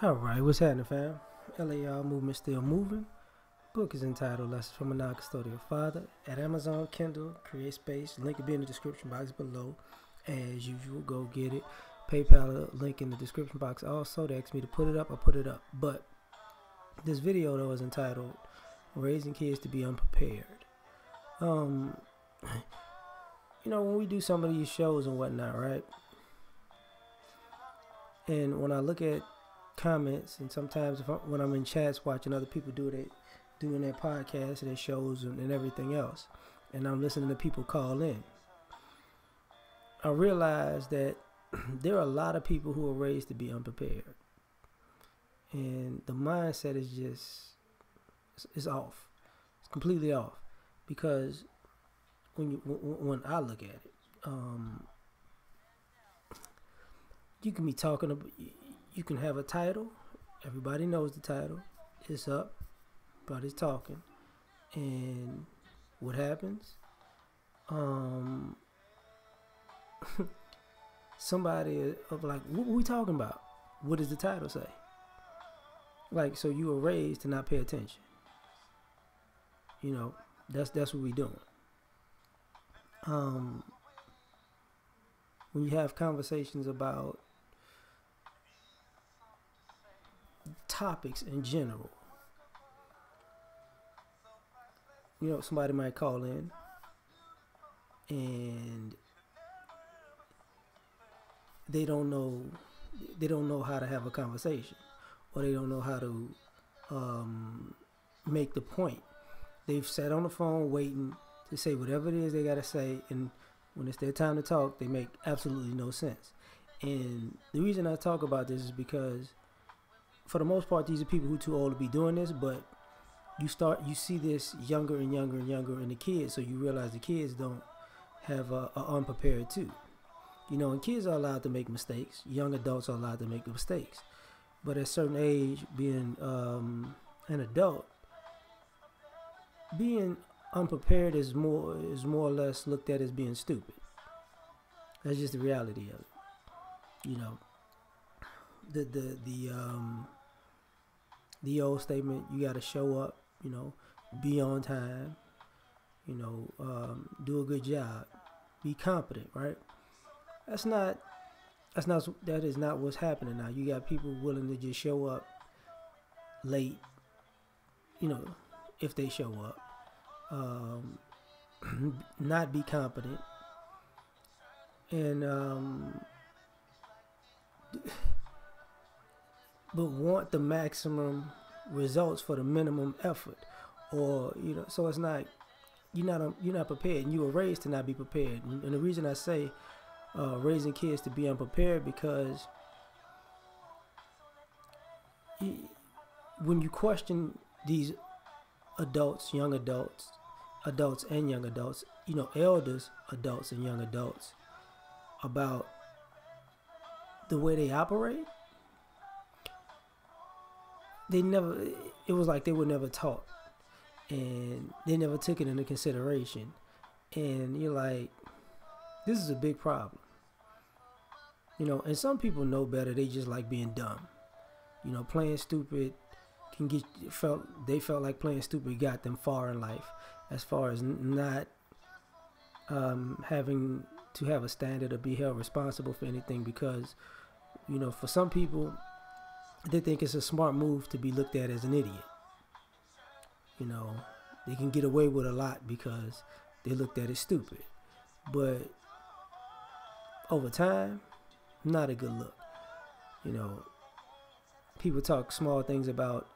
Alright, what's happening, fam? L.A.R movement still moving. Book is entitled Lessons from a Non-Custodial Father at Amazon, Kindle, Create Space. Link will be in the description box below. As usual, go get it. PayPal link in the description box also. They asked me to put it up, I put it up. But this video, though, is entitled Raising Kids to be Unprepared. You know, when we do some of these shows and whatnot, right? And when I look at comments, and sometimes when I'm in chats watching other people doing their podcasts and their shows and everything else, and I'm listening to people call in, I realize that there are a lot of people who are raised to be unprepared, and the mindset is it's off. It's completely off, because when I look at it, you can be talking about. You can have a title. Everybody knows the title. It's up. Everybody's talking. And what happens? Somebody of like, what are we talking about? What does the title say? Like, so you were raised to not pay attention. You know, that's what we doing. When you have conversations about topics in general, you know, somebody might call in and they don't know how to have a conversation, or they don't know how to make the point. They've sat on the phone waiting to say whatever it is they got to say, and when it's their time to talk, they make absolutely no sense. And the reason I talk about this is because, for the most part, these are people who are too old to be doing this, but you see this younger and younger and younger in the kids, so you realize the kids don't have are unprepared too. You know, and kids are allowed to make mistakes. Young adults are allowed to make mistakes, but at a certain age, being an adult, being unprepared is more or less looked at as being stupid. That's just the reality of it. You know, the old statement, you got to show up, you know, be on time, you know, do a good job, be competent, right? That is not what's happening now. You got people willing to just show up late, you know, if they show up, not be competent, and but want the maximum results for the minimum effort, or you know. So it's not, you're not prepared, and you were raised to not be prepared. And the reason I say raising kids to be unprepared, because when you question these adults, young adults, adults and young adults, you know, elders, adults and young adults, about the way they operate, it was like they were never taught, and they never took it into consideration. And you're like, this is a big problem. You know, and some people know better. They just like being dumb. You know, playing stupid they felt like playing stupid got them far in life, as far as not having to have a standard or be held responsible for anything, because, you know, for some people, they think it's a smart move to be looked at as an idiot. You know, they can get away with a lot because they looked at it stupid. But over time, not a good look. You know, people talk small things about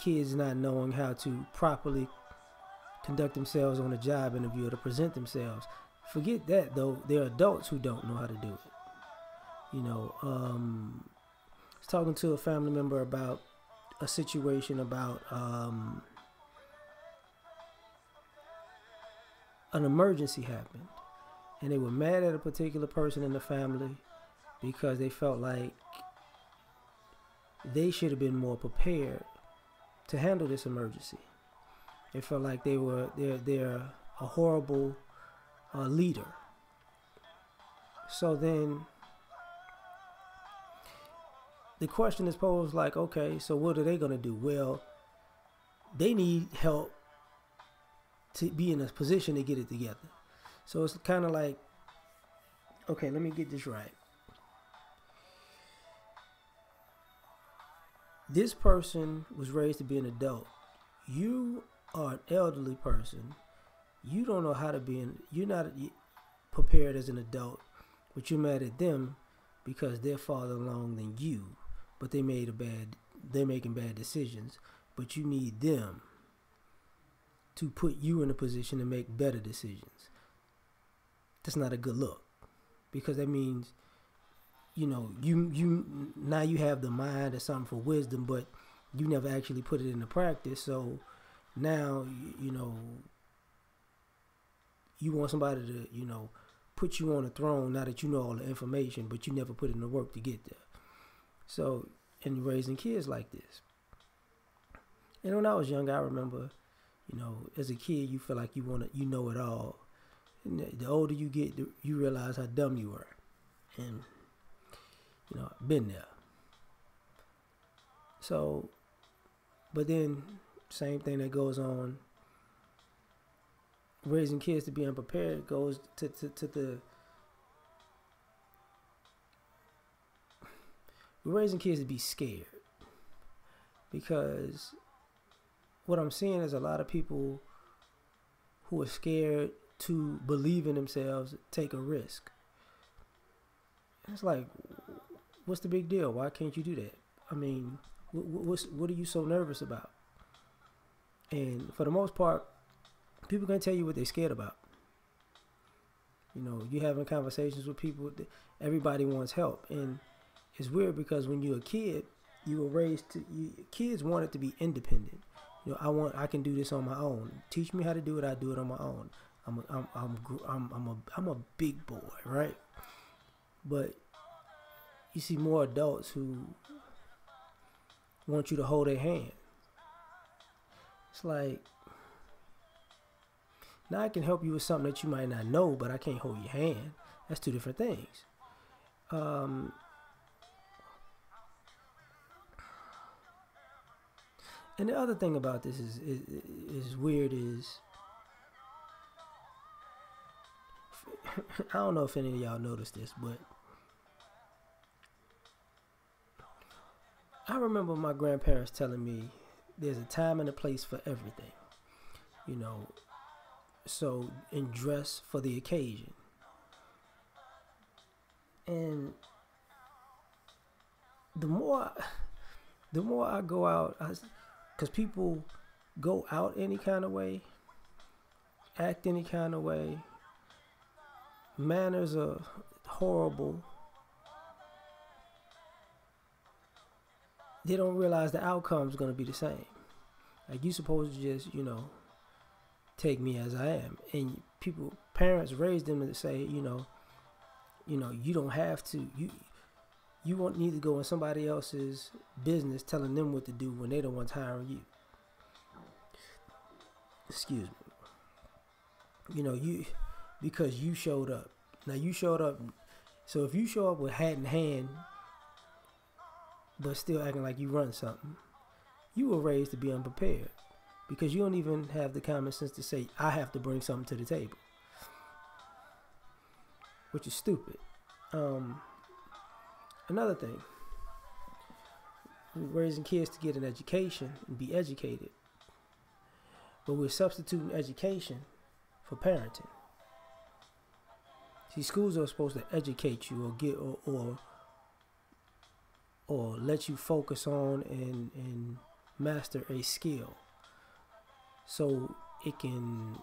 kids not knowing how to properly conduct themselves on a job interview or to present themselves. Forget that, though. There are adults who don't know how to do it. You know, I was talking to a family member about a situation about an emergency happened, and they were mad at a particular person in the family because they felt like they should have been more prepared to handle this emergency. They felt like they're a horrible leader. So then the question is posed like, okay, so what are they going to do? Well, they need help to be in a position to get it together. So it's kind of like, okay, let me get this right. This person was raised to be an adult. You are an elderly person. You don't know how to be you're not prepared as an adult, but you're mad at them because they're farther along than you, but they're making bad decisions, but you need them to put you in a position to make better decisions. That's not a good look, because that means, you now you have the mind or something for wisdom, but you never actually put it into practice. So now, you want somebody to, put you on a throne now that you know all the information, but you never put in the work to get there. So, and raising kids like this. And when I was young, I remember, as a kid, you feel like you know it all. And the older you get, you realize how dumb you were. And, I've been there. So, but then, same thing that goes on. Raising kids to be unprepared goes to the we're raising kids to be scared, because what I'm seeing is a lot of people who are scared to believe in themselves, take a risk. It's like, what's the big deal? Why can't you do that? I mean, what are you so nervous about? And for the most part, people can tell you what they're scared about. You having conversations with people, everybody wants help. And it's weird because when you're a kid, you were raised to, kids wanted to be independent. I can do this on my own. Teach me how to do it, I do it on my own. I'm a big boy, right? But you see more adults who want you to hold their hand. It's like, now I can help you with something that you might not know, but I can't hold your hand. That's two different things. And the other thing about this is weird is, I don't know if any of y'all noticed this, but I remember my grandparents telling me there's a time and a place for everything. So, and dress for the occasion. And the more I go out, because people go out any kind of way, act any kind of way, manners are horrible. They don't realize the outcome is going to be the same. Like, you supposed to just, take me as I am. And parents raised them to say, you don't have to, you won't need to go in somebody else's business telling them what to do when they don't want to hire you. Excuse me. Because you showed up. Now you showed up. So if you show up with hat in hand, but still acting like you run something, you were raised to be unprepared. Because you don't even have the common sense to say, I have to bring something to the table. Which is stupid. Another thing. We're raising kids to get an education and be educated. But we're substituting education for parenting. See, schools are supposed to educate you or let you focus on and master a skill. So you can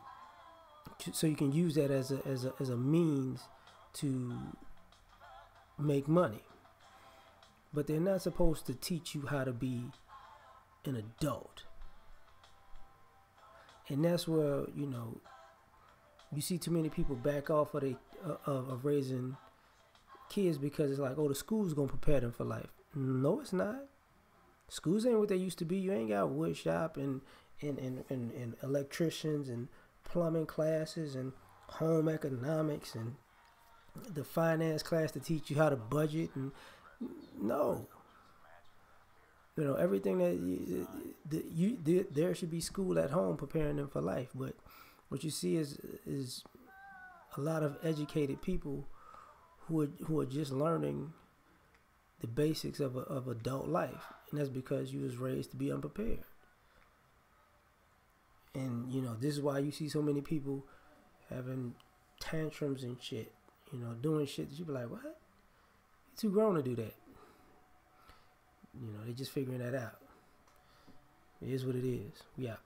use that as a means to make money. But they're not supposed to teach you how to be an adult. And that's where, you see too many people back off of raising kids because it's like, oh, the school's going to prepare them for life. No, it's not. Schools ain't what they used to be. You ain't got wood shop and electricians and plumbing classes and home economics and the finance class to teach you how to budget. And no, You know, everything there should be school at home preparing them for life. But what you see is a lot of educated people who are just learning the basics of adult life, and that's because you was raised to be unprepared. And you know, this is why you see so many people having tantrums and shit. You know, doing shit that you be like, what? You too grown to do that. You know, they just figuring that out. It is what it is. We out.